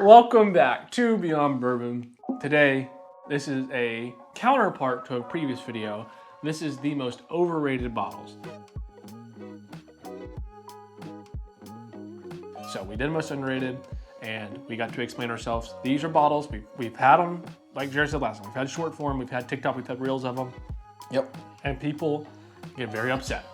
Welcome back to Beyond Bourbon. Today, this is a counterpart to a previous video. This is the most overrated bottles. So we did most underrated, and we got to explain ourselves. These are bottles, we've had them, like Jared said last time, we've had short form, we've had TikTok, we've had reels of them. Yep. And people get very upset.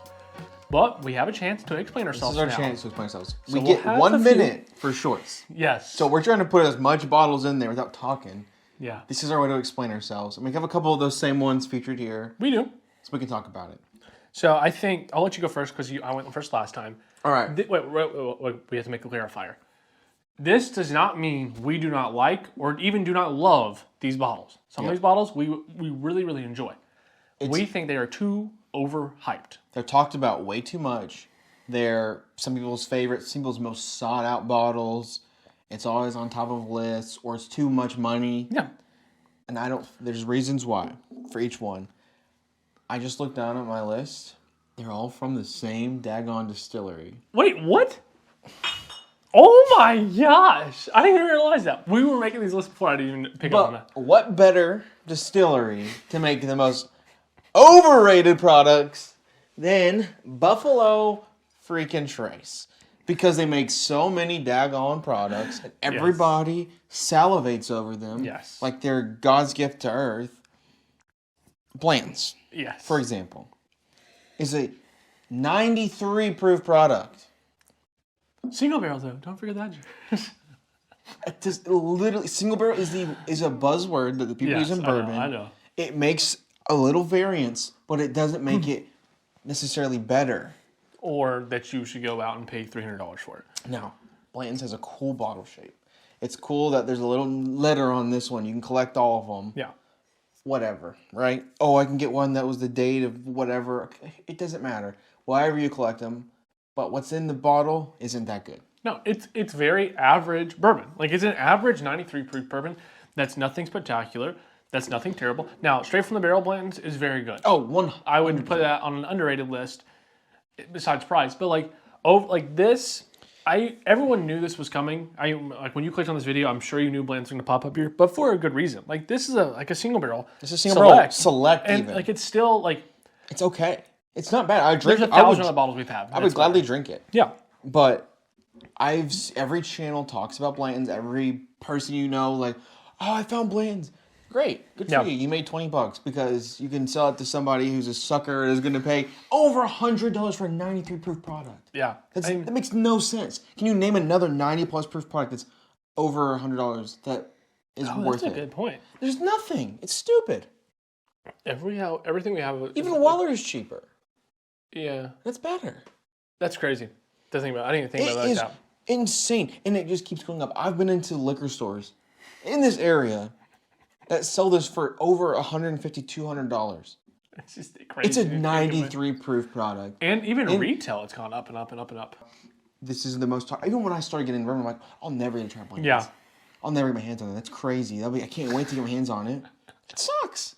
But we have a chance to explain ourselves now. This is our chance to explain ourselves. So we we'll get 1 minute for shorts. Yes. So we're trying to put as much bottles in there without talking. Yeah. This is our way to explain ourselves. And we have a couple of those same ones featured here. We do. So we can talk about it. So I think, I'll let you go first because I went first last time. All right. Wait, we have to make a clarifier. This does not mean we do not like or even do not love these bottles. Some of these bottles we really, really enjoy. We think they are too overhyped. They're talked about way too much. They're some people's favorites, some people's most sought out bottles. It's always on top of lists, or it's too much money. Yeah. And there's reasons why for each one. I just looked down at my list. They're all from the same daggone distillery. Wait, what? Oh my gosh. I didn't even realize that. We were making these lists before I didn't even pick up on that. What better distillery to make the most overrated products than Buffalo freaking Trace? Because they make so many daggone products and everybody salivates over them. Yes. Like they're God's gift to earth. Blanton's, for example, is a 93 proof product. Single barrel though, don't forget that. It just literally, single barrel is a buzzword that the people use in bourbon. I know. It makes a little variance, but it doesn't make it necessarily better. Or that you should go out and pay $300 for it. No, Blanton's has a cool bottle shape. It's cool that there's a little letter on this one. You can collect all of them. Yeah. Whatever, right? Oh, I can get one that was the date of whatever. It doesn't matter. Wherever you collect them. But what's in the bottle isn't that good. No, it's very average bourbon. Like it's an average 93 proof bourbon. That's nothing spectacular. That's nothing terrible. Now, straight from the barrel Blanton's is very good. Oh, I would put that on an underrated list. Besides price, but like this, everyone knew this was coming. Like when you clicked on this video, I'm sure you knew Blanton's going to pop up here, but for a good reason. Like this is a single barrel. This is a single barrel select, and even. Like it's still like it's okay. It's not bad. I drink. There's 1,000 other bottles we've had. I would gladly drink it. Yeah, but every channel talks about Blanton's. Every person you know, like, oh, I found Blanton's. Great, good for you. You made $20 because you can sell it to somebody who's a sucker and is going to pay over $100 for a 93 proof product. Yeah, that makes no sense. Can you name another 90 plus proof product that's over $100 that is worth it? That's a good point. There's nothing. It's stupid. Everything we have. Even Weller is cheaper. Yeah, that's better. That's crazy. I didn't even think about that. Insane, and it just keeps going up. I've been into liquor stores in this area that sell this for over $150, $200. It's just crazy. It's a 93 proof product. And even retail, it's gone up and up and up and up. This is the most, even when I started getting bourbon, I'm like, I'll never get a try Blanton's. Yeah. I'll never get my hands on it. That's crazy. I can't wait to get my hands on it. It sucks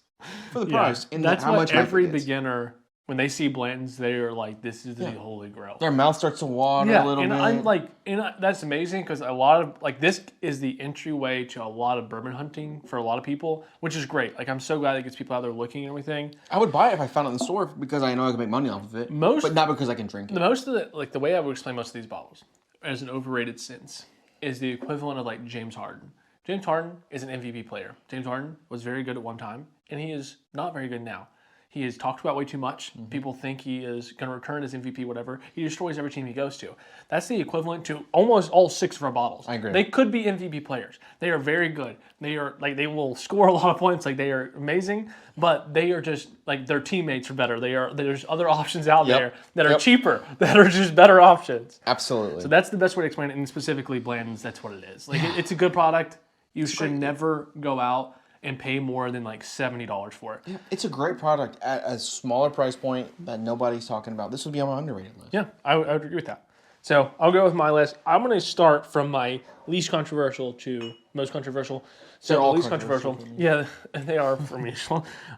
for the price. And that's how what much every beginner, when they see Blanton's, they are like, this is the holy grail. Their mouth starts to water a little bit. That's amazing because a lot of, this is the entryway to a lot of bourbon hunting for a lot of people, which is great. Like, I'm so glad it gets people out there looking and everything. I would buy it if I found it in the store because I know I can make money off of it, but not because I can drink it. The way I would explain most of these bottles as an overrated sense is the equivalent of like James Harden. James Harden is an MVP player. James Harden was very good at one time, and he is not very good now. He is talked about way too much. People think he is going to return as MVP, whatever. He destroys every team he goes to. That's the equivalent to almost all 6 of our bottles. I agree. They could be MVP players. They are very good. They they will score a lot of points. Like, they are amazing, but they are just like their teammates are better. There's other options out there that are cheaper, that are just better options. Absolutely. So that's the best way to explain it. And specifically Blanton's, that's what it is. Like it's a good product. You should never go out and pay more than like $70 for it. Yeah, it's a great product at a smaller price point that nobody's talking about. This would be on my underrated list. Yeah, I would agree with that. So I'll go with my list. I'm going to start from my least controversial to most controversial. So they're all least controversial. Yeah, they are for me.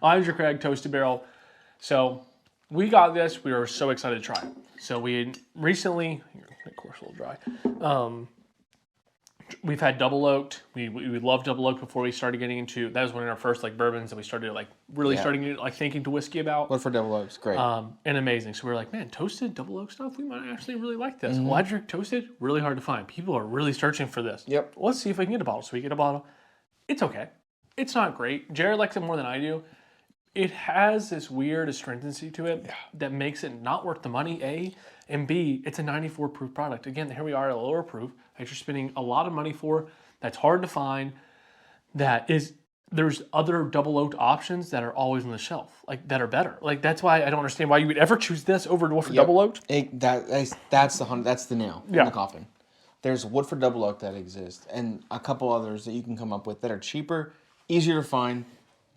Irish Craig Toasted Barrel. So we got this. We were so excited to try it. So we recently, of course, a little dry. We've had double oaked. We loved double oaked before we started getting into. That was one of our first like bourbons that we started like really starting to like thinking to whiskey about. Woodford Double Oak's great. And amazing. So we were like, man, toasted double oak stuff. We might actually really like this. Well, I drink toasted. Really hard to find. People are really searching for this. Yep. Let's see if we can get a bottle. So we get a bottle. It's okay. It's not great. Jared likes it more than I do. It has this weird astringency to it that makes it not worth the money, A. And B, it's a 94 proof product. Again, here we are at a lower proof that you're spending a lot of money for. That's hard to find. There's other double oaked options that are always on the shelf, like that are better. Like that's why I don't understand why you would ever choose this over Woodford double oaked. That's the nail in the coffin. There's Woodford Double Oak that exists, and a couple others that you can come up with that are cheaper, easier to find,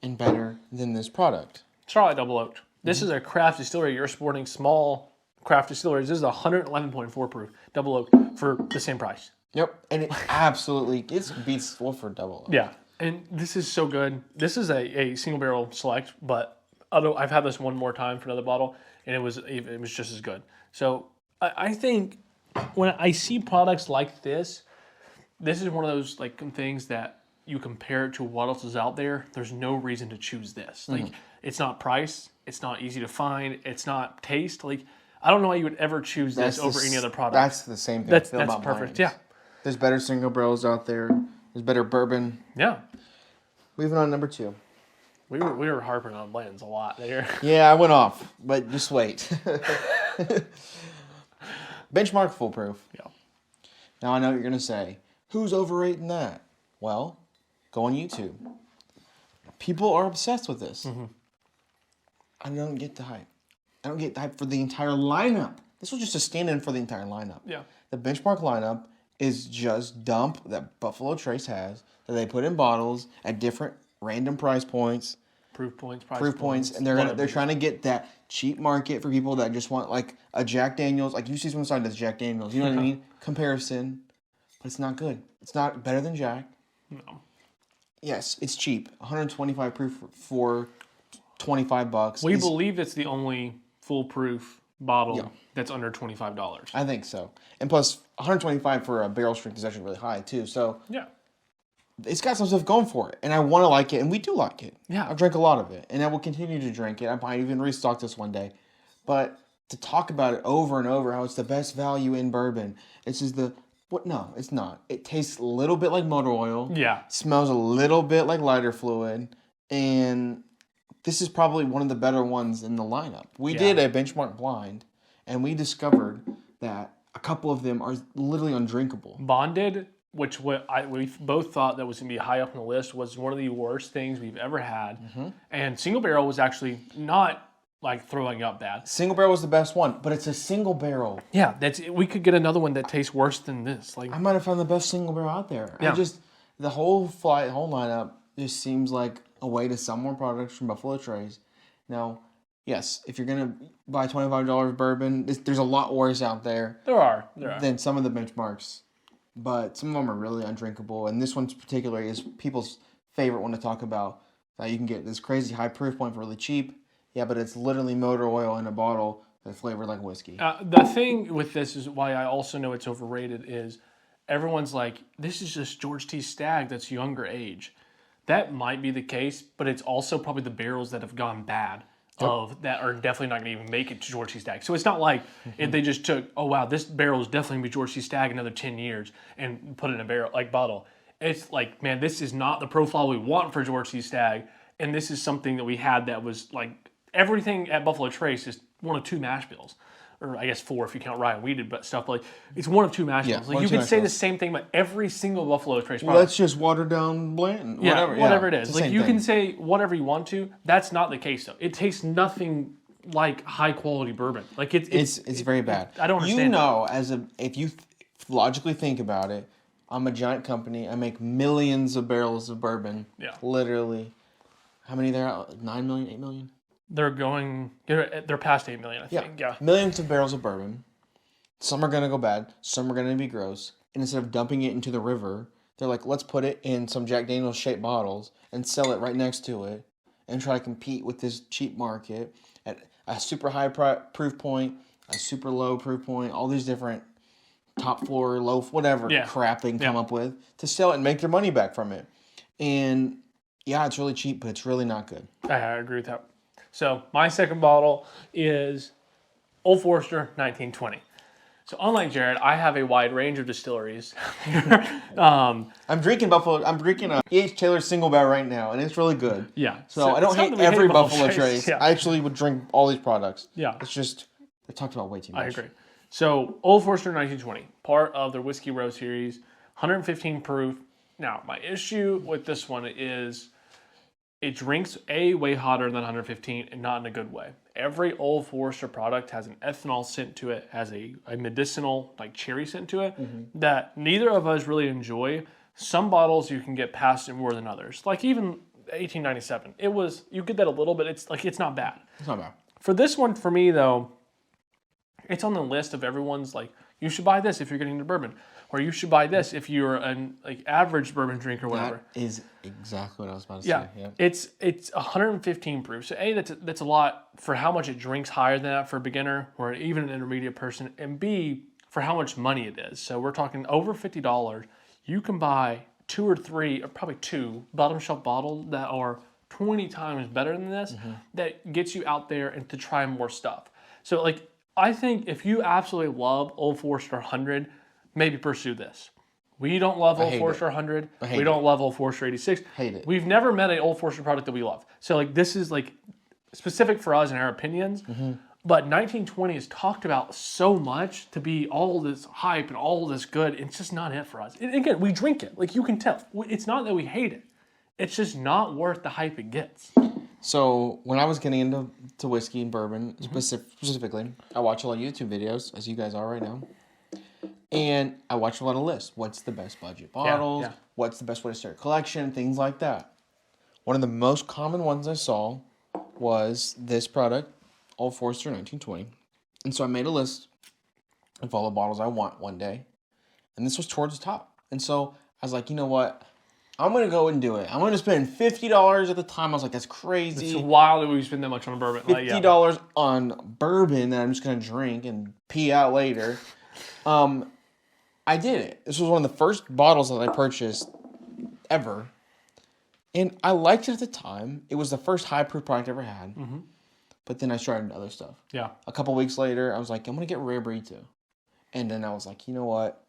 and better than this product. Charlotte double oaked. This is a craft distillery. You're sporting small craft distilleries. This is 111.4 proof double oak for the same price. Yep, and it absolutely beats Woodford Double Oak. Yeah, and this is so good. This is a single barrel select, but I've had this one more time for another bottle, and it was just as good. So I think when I see products like this is one of those like things that you compare it to what else is out there. There's no reason to choose this. Like it's not price, it's not easy to find, it's not taste. Like I don't know why you would ever choose this over any other product. That's the same thing. That's about perfect. Blanton's. Yeah. There's better single barrels out there. There's better bourbon. Yeah. Moving on, number 2. We were harping on Blanton's a lot there. Yeah, I went off, but just wait. Benchmark Full Proof. Yeah. Now I know what you're gonna say. Who's overrating that? Well, go on YouTube. People are obsessed with this. I don't get the hype. I don't get the hype for the entire lineup. This was just a stand-in for the entire lineup. Yeah. The Benchmark lineup is just dump that Buffalo Trace has that they put in bottles at different random price points. Proof points, And they're trying to get that cheap market for people that just want like a Jack Daniels. Like you see someone side that's Jack Daniels. You know what I mean? Comparison, but it's not good. It's not better than Jack. No. Yes, it's cheap. 125 proof for $25. We believe it's the only foolproof bottle that's under $25. I think so. And plus, 125 for a barrel strength is actually really high too. So Yeah. it's got some stuff going for it, and I want to like it, and we do like it. Yeah. I've drank a lot of it, and I will continue to drink it. I might even restock this one day. But to talk about it over and over, how it's the best value in bourbon, it's just no, it's not. It tastes a little bit like motor oil. Yeah. Smells a little bit like lighter fluid, and this is probably one of the better ones in the lineup. We did a benchmark blind, and we discovered that a couple of them are literally undrinkable. Bonded, which we both thought that was going to be high up on the list, was one of the worst things we've ever had. And single barrel was actually not like throwing up bad. Single barrel was the best one, but it's a single barrel. Yeah, we could get another one that tastes worse than this. Like I might have found the best single barrel out there. Yeah. The whole lineup just seems like a way to sell more products from Buffalo Trace. Now, yes, if you're gonna buy $25 bourbon, there's a lot worse out there. There are. Than some of the benchmarks, but some of them are really undrinkable. And this one particularly is people's favorite one to talk about. You can get this crazy high proof point for really cheap. Yeah, but it's literally motor oil in a bottle that's flavored like whiskey. The thing with this is why I also know it's overrated is everyone's like, this is just George T. Stagg that's younger age. That might be the case, but it's also probably the barrels that have gone bad that are definitely not going to even make it to George T. Stagg. So it's not like if they just took, oh wow, this barrel is definitely going to be George T. Stagg another 10 years and put it in a bottle. It's like, man, this is not the profile we want for George T. Stagg. And this is something that we had that was like, everything at Buffalo Trace is one of 2 mash bills. Or I guess 4 if you count Ryan Weeded, but stuff like it's one of 2 mash bills. Like you could say the same thing about every single Buffalo Trace product. Well, that's just watered down Blanton. Whatever it is. Like you can say whatever you want to. That's not the case though. It tastes nothing like high quality bourbon. Like it's very bad. I don't understand. You know, if you logically think about it, I'm a giant company. I make millions of barrels of bourbon. Yeah. Literally. How many there? 9 million, 8 million? They're past 8 million, I think. Yeah. Millions of barrels of bourbon. Some are going to go bad. Some are going to be gross. And instead of dumping it into the river, they're like, let's put it in some Jack Daniels shaped bottles and sell it right next to it and try to compete with this cheap market at a super high proof point, a super low proof point, all these different top floor loaf, whatever crap they can come up with to sell it and make their money back from it. And yeah, it's really cheap, but it's really not good. I agree with that. So my second bottle is Old Forester 1920. So unlike Jared, I have a wide range of distilleries. I'm drinking E.H. Taylor single barrel right now, and it's really good. Yeah. So I don't hate every Buffalo Trace. Yeah. I actually would drink all these products. Yeah. It's just, they talked about way too much. I agree. So Old Forester 1920, part of their Whiskey Row series, 115 proof. Now, my issue with this one is it drinks way hotter than 115 and not in a good way. Every Old Forester product has an ethanol scent to it, has a medicinal like cherry scent to it that neither of us really enjoy. Some bottles you can get past it more than others. Like even 1897, you get that a little bit. It's not bad. It's not bad. For this one, for me though, it's on the list of everyone's like, you should buy this if you're getting into bourbon, or you should buy this if you're an average bourbon drinker or whatever. That is exactly what I was about to say. Yeah. It's 115 proof. So A, that's a lot for how much it drinks higher than that for a beginner or even an intermediate person, and B, for how much money it is. So we're talking over $50. You can buy 2 or 3, or probably 2 bottom shelf bottles that are 20 times better than this, that gets you out there and to try more stuff. So I think if you absolutely love Old Forester 100, maybe pursue this. We don't love Old Forester 100. We don't love Old Forester 86. Hate it. We've never met an Old Forester product that we love. So this is specific for us and our opinions. But 1920 is talked about so much to be all this hype and all this good. It's just not it for us. And again, we drink it. You can tell. It's not that we hate it. It's just not worth the hype it gets. So when I was getting into whiskey and bourbon specifically, I watch a lot of YouTube videos, as you guys are right now. And I watch a lot of lists. What's the best budget bottles? Yeah. What's the best way to start a collection? Things like that. One of the most common ones I saw was this product, Old Forester 1920. And so I made a list of all the bottles I want one day. And this was towards the top. And so I was like, you know what? I'm going to go and do it. I'm going to spend $50 at the time. I was like, that's crazy. It's wild that we spend that much on a bourbon. $50 on bourbon that I'm just going to drink and pee out later. I did it. This was one of the first bottles that I purchased ever. And I liked it at the time. It was the first high proof product I ever had. But then I started other stuff. Yeah. A couple weeks later, I was like, I'm going to get Rare Breed too. And then I was like, you know what?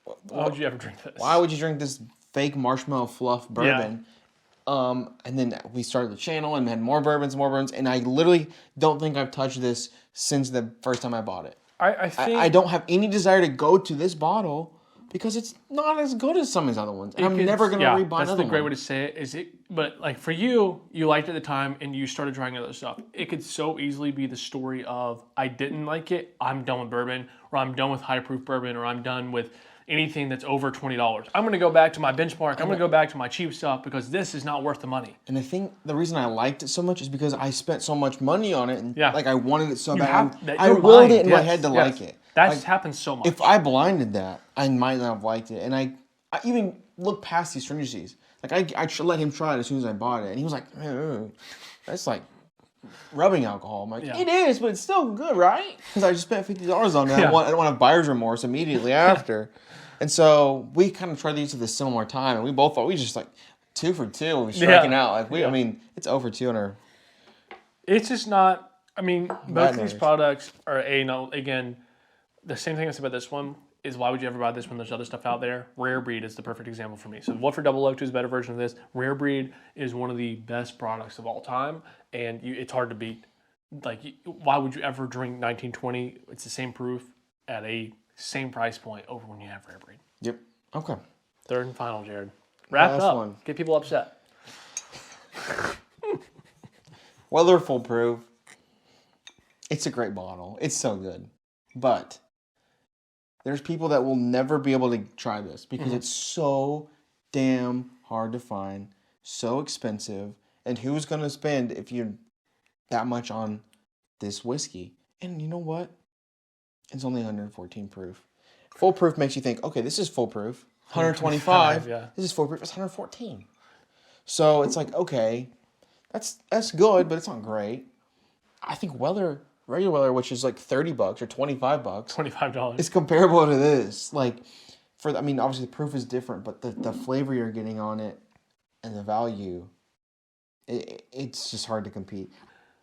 Why would you ever drink this? Why would you drink this fake marshmallow fluff bourbon? Yeah. And then we started the channel and had more bourbons. And I literally don't think I've touched this since the first time I bought it. I don't have any desire to go to this bottle because it's not as good as some of these other ones. And I'm never going to rebuy another one. That's the great way to say it. But for you liked it at the time and you started trying other stuff. It could so easily be the story of, I didn't like it, I'm done with bourbon, or I'm done with high proof bourbon, or I'm done with anything that's over $20. I'm going to go back to my benchmark. I'm going to go back to my cheap stuff because this is not worth the money. And the reason I liked it so much is because I spent so much money on it, and I wanted it so bad. I willed it in my head to like it. That's happened so much. If I blinded that, I might not have liked it. And I even looked past these stringencies. I let him try it as soon as I bought it, and he was like, "That's like rubbing alcohol." I'm like, "It is, but it's still good, right?" Because I just spent $50 on it. I don't want to have buyer's remorse immediately after. And so we kind of tried these at a similar time, and we both thought we just 2 for 2 when we striking out. I mean, it's over 2 on our. It's just not. I mean, both of these products are again, the same thing I said about this one is why would you ever buy this when there's other stuff out there? Rare Breed is the perfect example for me. So Woodford 002 is a better version of this. Rare Breed is one of the best products of all time, and it's hard to beat. Why would you ever drink 1920? It's the same proof at a same price point over when you have Rare Breed. Yep. Okay. Third and final, Jared. Wrap it up. One. Get people upset. Weather Full Proof. It's a great bottle. It's so good. But there's people that will never be able to try this because it's so damn hard to find, so expensive, and who's going to spend if you're that much on this whiskey? And you know what? It's only 114 proof. Full proof makes you think, okay, this is full proof. 125. This is full proof. It's 114. So it's like, okay, that's good, but it's not great. I think Weller regular Weller, which is like $30 or $25, $25. it's comparable to this. Like, obviously the proof is different, but the flavor you're getting on it and the value, it's just hard to compete.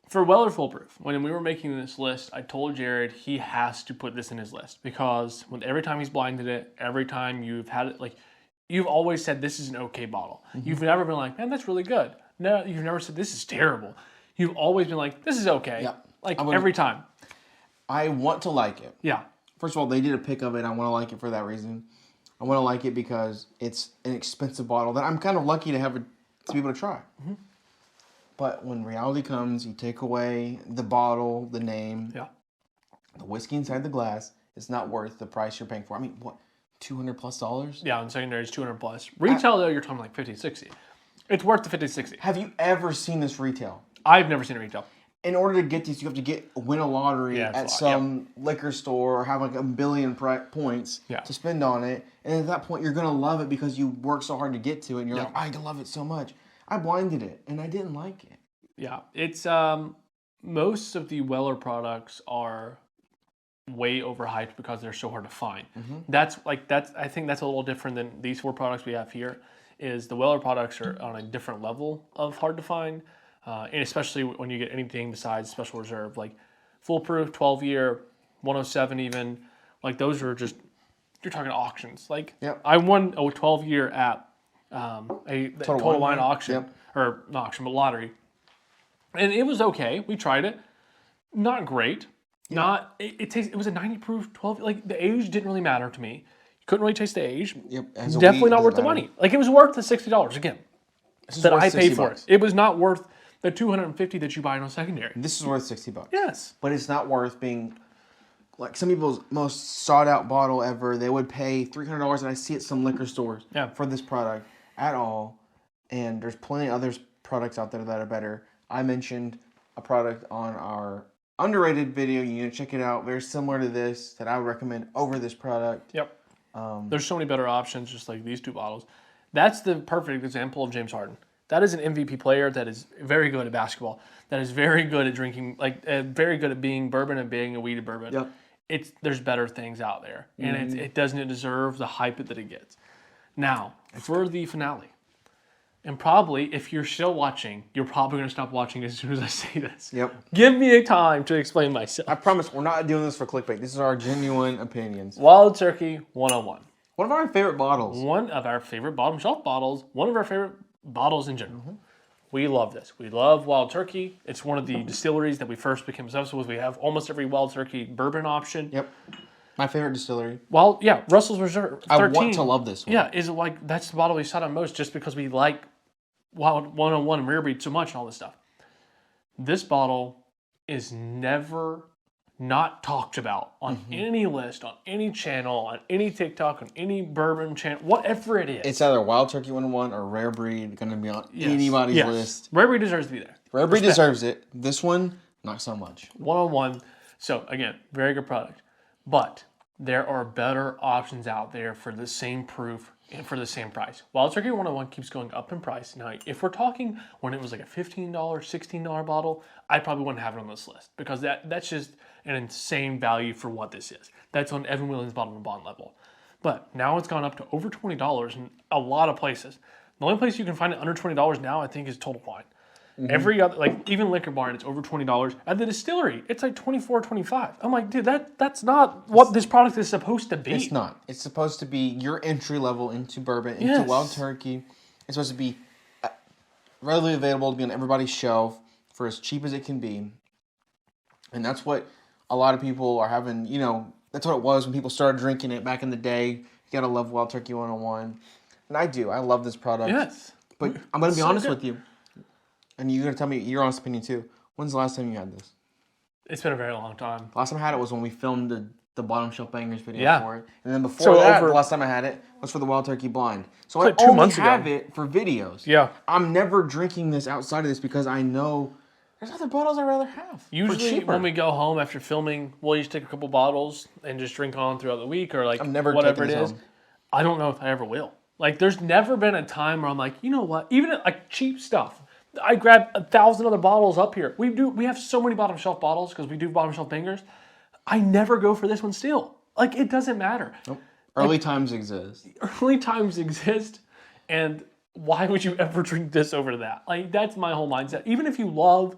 For Weller Foolproof, when we were making this list, I told Jared he has to put this in his list because every time he's blinded it, every time you've had it, like, you've always said this is an okay bottle. Mm-hmm. You've never been like, man, that's really good. No, you've never said this is terrible. You've always been like, this is okay. Yeah. Like, every time. I want to like it. Yeah. First of all, they did a pick of it. I want to like it for that reason. I want to like it because it's an expensive bottle that I'm kind of lucky to have to be able to try. Mm-hmm. But when reality comes, you take away the bottle, the name, the whiskey inside the glass. It's not worth the price you're paying for. I mean, what, $200+? Yeah, on secondary it's $200+. Retail, though, you're talking like $50, $60. It's worth the $50, $60. Have you ever seen this retail? I've never seen it retail. In order to get these, you have to win a lottery at some liquor store or have like a billion points to spend on it. And at that point, you're going to love it because you work so hard to get to it. And you're like, I love it so much. I blinded it, and I didn't like it. Yeah, it's most of the Weller products are way overhyped because they're so hard to find. Mm-hmm. I think that's a little different than these 4 products we have here. Is the Weller products are on a different level of hard to find, and especially when you get anything besides Special Reserve, like Foolproof, 12-year, 107 even, like those are just, you're talking auctions. Like I won a 12-year at a Total Wine auction, or not auction, but lottery. And it was okay. We tried it. Not great. It was a 90 proof 12. Like, the age didn't really matter to me. You couldn't really taste the age. Definitely not worth the money. Like, it was worth the $60 again that I paid for it. It was not worth the $250 that you buy on secondary. This is worth $60. Yes. But it's not worth being, like, some people's most sought out bottle ever. They would pay $300, and I see it at some liquor stores for this product at all. And there's plenty of other products out there that are better. I mentioned a product on our underrated video. You need to check it out. Very similar to this that I would recommend over this product. Yep. There's so many better options, just like these 2 bottles. That's the perfect example of James Harden. That is an MVP player that is very good at basketball. That is very good at drinking, like very good at being bourbon and being a weeded bourbon. Yep. There's better things out there, and it doesn't deserve the hype that it gets. Now, for the finale. And probably, if you're still watching, you're probably going to stop watching as soon as I say this. Yep. Give me a time to explain myself. I promise we're not doing this for clickbait. This is our genuine opinions. Wild Turkey 101. One of our favorite bottles. One of our favorite bottom shelf bottles. One of our favorite bottles in general. Mm-hmm. We love this. We love Wild Turkey. It's one of the distilleries that we first became obsessed with. We have almost every Wild Turkey bourbon option. Yep. My favorite distillery. Well, yeah, Russell's Reserve 13. I want to love this one. Yeah, is like that's the bottle we sat on most just because we like Wild 101 and Rare Breed so much and all this stuff. This bottle is never not talked about on any list, on any channel, on any TikTok, on any bourbon channel, whatever it is. It's either Wild Turkey 101 or Rare Breed going to be on anybody's list. Rare Breed deserves to be there. Rare Breed deserves it. This one, not so much. 101. So, again, very good product. But there are better options out there for the same proof and for the same price. Wild Turkey 101 keeps going up in price. Now, if we're talking when it was like a $15, $16 bottle, I probably wouldn't have it on this list because that's just an insane value for what this is. That's on Evan Williams' bottom of bond level. But now it's gone up to over $20 in a lot of places. The only place you can find it under $20 now, I think, is Total Wine. Mm-hmm. Every other, like even Liquor Barn, it's over $20. At the distillery, it's like $24, $25. I'm like, dude, that's not what this product is supposed to be. It's not. It's supposed to be your entry level into bourbon, into Wild Turkey. It's supposed to be readily available to be on everybody's shelf for as cheap as it can be. And that's what a lot of people are having, that's what it was when people started drinking it back in the day. You gotta love Wild Turkey 101. And I do. I love this product. Yes. But I'm gonna be honest with you. And you're gonna tell me your honest opinion too. When's the last time you had this? It's been a very long time. Last time I had it was when we filmed the Bottom Shelf Bangers video for it. And then before the last time I had it was for the Wild Turkey Blind. So I only have it for videos. Yeah. I'm never drinking this outside of this because I know there's other bottles I'd rather have. Usually when we go home after filming, we'll just take a couple bottles and just drink on throughout the week or like whatever it is. Home. I don't know if I ever will. Like there's never been a time where I'm like, you know what? Even like cheap stuff. I grab 1,000 other bottles up here. We have so many bottom shelf bottles because we do bottom shelf bangers. I never go for this one still. Like, it doesn't matter. Nope. Early times exist. Early times exist, and why would you ever drink this over that? Like, that's my whole mindset. Even if you love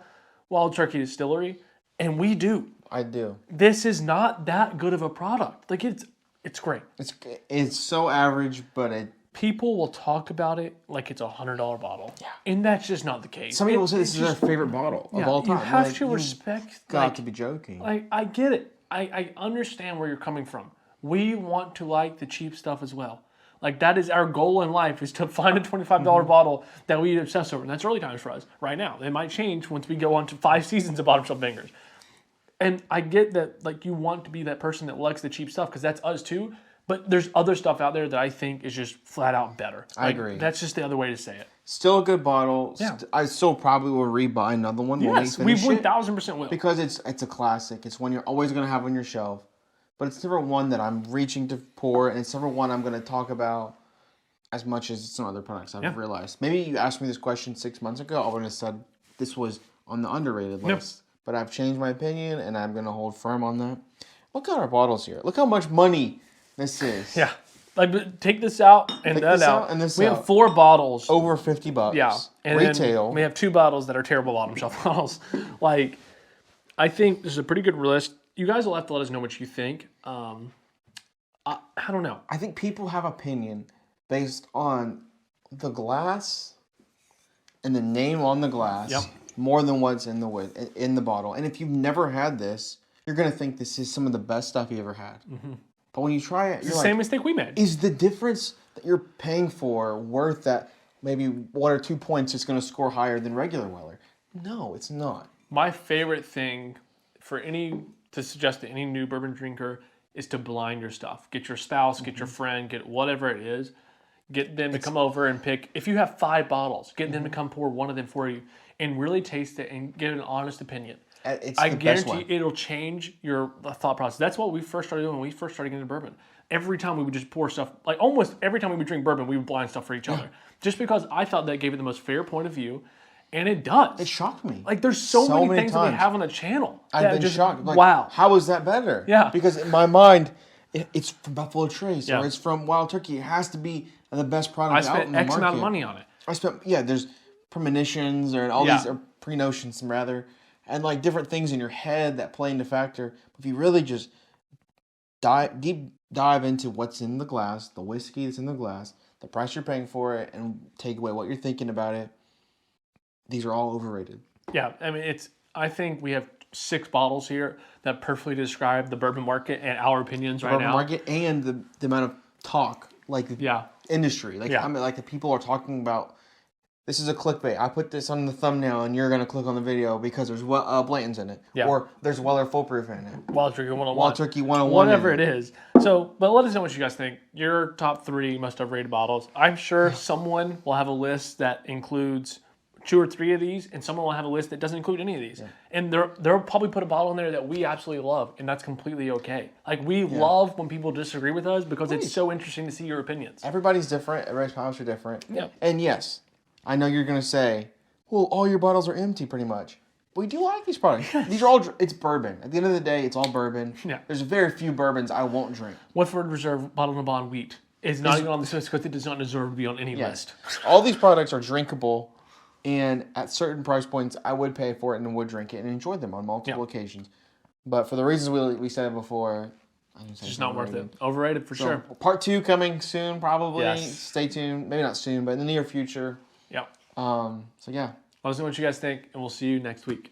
Wild Turkey Distillery, and we do. I do. This is not that good of a product. Like, it's great. It's so average, but people will talk about it like it's a $100 bottle. Yeah. And that's just not the case. Some people say this is their favorite bottle of all time. You have to respect. Got to be joking. I get it. I understand where you're coming from. We want to like the cheap stuff as well. Like, that is our goal in life, is to find a $25 bottle that we obsess over. And that's early times for us right now. It might change once we go on to 5 seasons of bottom shelf bangers. And I get that, like, you want to be that person that likes the cheap stuff, because that's us too. But there's other stuff out there that I think is just flat out better. I agree. That's just the other way to say it. Still a good bottle. Yeah. I still probably will rebuy another one. Yes, we 1,000% will. Because it's a classic. It's one you're always going to have on your shelf. But it's never one that I'm reaching to pour, and it's never one I'm going to talk about as much as some other products I've realized. Maybe you asked me this question 6 months ago, I would have said this was on the underrated list. But I've changed my opinion, and I'm going to hold firm on that. Look at our bottles here. Look how much money this is. Yeah. Like, take this out and that out. And this we have 4 bottles. Over $50. Yeah. And retail. Then we have 2 bottles that are terrible bottom shelf bottles. Like, I think this is a pretty good list. You guys will have to let us know what you think. I don't know. I think people have opinion based on the glass and the name on the glass more than what's in the bottle. And if you've never had this, you're going to think this is some of the best stuff you ever had. Mm-hmm. But when you try it, it's the same mistake we made. Is the difference that you're paying for worth that maybe 1 or 2 points it's going to score higher than regular Weller? No, it's not. My favorite thing to suggest to any new bourbon drinker is to blind your stuff. Get your spouse, get your friend, get whatever it is. Get them to come over and pick. If you have 5 bottles, get them to come pour one of them for you and really taste it and get an honest opinion. I guarantee it'll change your thought process. That's what we first started doing when we first started getting into bourbon. Every time we would just pour stuff, like almost every time we would drink bourbon, we would blind stuff for each other. Just because I thought that gave it the most fair point of view. And it does. It shocked me. Like, there's so many things that we have on the channel. I've been shocked. Like, wow. How is that better? Yeah. Because in my mind, it's from Buffalo Trace or it's from Wild Turkey. It has to be the best product out in the market. I spent X amount of money on it. There's premonitions or all these, or pre-notions rather, and like different things in your head that play into factor. If you really just deep dive into what's in the glass, the whiskey that's in the glass, the price you're paying for it, and take away what you're thinking about it, these are all overrated. Yeah, I mean, I think we have 6 bottles here that perfectly describe the bourbon market and our opinions right now. The bourbon market and the amount of talk, like the industry. Like, I mean, like the people are talking about, this is a clickbait. I put this on the thumbnail and you're going to click on the video because there's Blanton's in it. Yeah. Or there's Weller Foolproof in it. Wild Turkey 101. Wild Turkey 101. Whatever it is. So, but let us know what you guys think. Your top 3 must-have rated bottles. I'm sure someone will have a list that includes 2 or 3 of these, and someone will have a list that doesn't include any of these. Yeah. And they'll probably put a bottle in there that we absolutely love, and that's completely okay. Like, we love when people disagree with us because it's so interesting to see your opinions. Everybody's different. Everybody's palates are different. Yeah. And yes, I know you're going to say, well, all your bottles are empty pretty much. But we do like these products. These are all, it's bourbon. At the end of the day, it's all bourbon. Yeah. There's very few bourbons I won't drink. Woodford Reserve Bottled and Bond Wheat is not even on this list because it does not deserve to be on any list. All these products are drinkable. And at certain price points, I would pay for it and would drink it and enjoy them on multiple occasions. But for the reasons we said before, it's just not worth it. Overrated for sure. Part 2 coming soon, probably. Yes. Stay tuned. Maybe not soon, but in the near future. Yep. So yeah. Let us know what you guys think, and we'll see you next week.